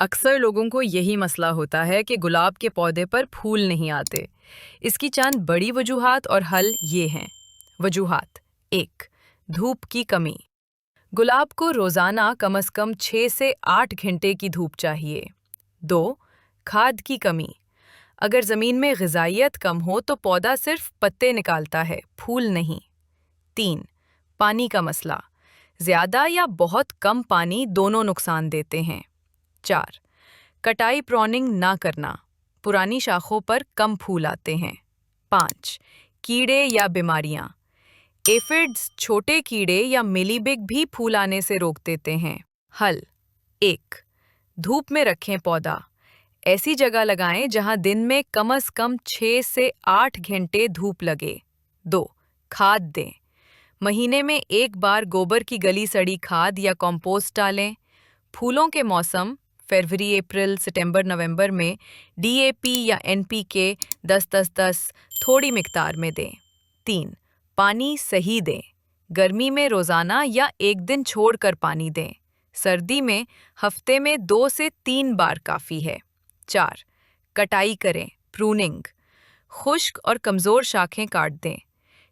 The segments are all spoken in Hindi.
अक्सर लोगों को यही मसला होता है कि गुलाब के पौधे पर फूल नहीं आते। इसकी चंद बड़ी वजूहात और हल ये हैं। वजूहात 1। धूप की कमी। गुलाब को रोज़ाना कम से कम 6 से 8 घंटे की धूप चाहिए। 2। खाद की कमी। अगर ज़मीन में ग़िज़ाइयत कम हो तो पौधा सिर्फ पत्ते निकालता है, फूल नहीं। 3। पानी का मसला। ज़्यादा या बहुत कम पानी दोनों नुकसान देते हैं। 4। कटाई प्रॉनिंग ना करना, पुरानी शाखों पर कम फूल आते हैं। 5। कीड़े या बीमारियां। एफिड्स, छोटे कीड़े या मिलीबिग भी फूल आने से रोक देते हैं। हल 1। धूप में रखें पौधा। ऐसी जगह लगाएं जहां दिन में कम से कम 6 से 8 घंटे धूप लगे। 2। खाद दें। महीने में एक बार गोबर की गली सड़ी खाद या कंपोस्ट डालें। फूलों के मौसम फरवरी, अप्रैल, सितंबर, नवंबर में डीएपी या एनपीके 10-10-10 थोड़ी मिकदार में दें। 3। पानी सही दें। गर्मी में रोज़ाना या एक दिन छोड़कर पानी दें। सर्दी में हफ्ते में 2 से 3 बार काफ़ी है। 4। कटाई करें, प्रूनिंग। खुश्क और कमज़ोर शाखें काट दें।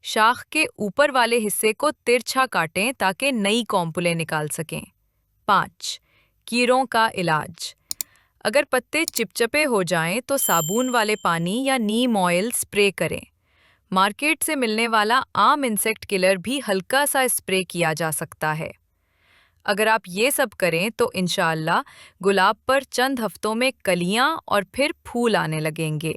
शाख के ऊपर वाले हिस्से को तिरछा काटें ताकि नई कॉम्पुलें निकाल सकें। 5। कीड़ों का इलाज। अगर पत्ते चिपचिपे हो जाएं तो साबुन वाले पानी या नीम ऑयल स्प्रे करें। मार्केट से मिलने वाला आम इंसेक्ट किलर भी हल्का सा स्प्रे किया जा सकता है। अगर आप ये सब करें तो इंशाअल्लाह गुलाब पर चंद हफ्तों में कलियां और फिर फूल आने लगेंगे।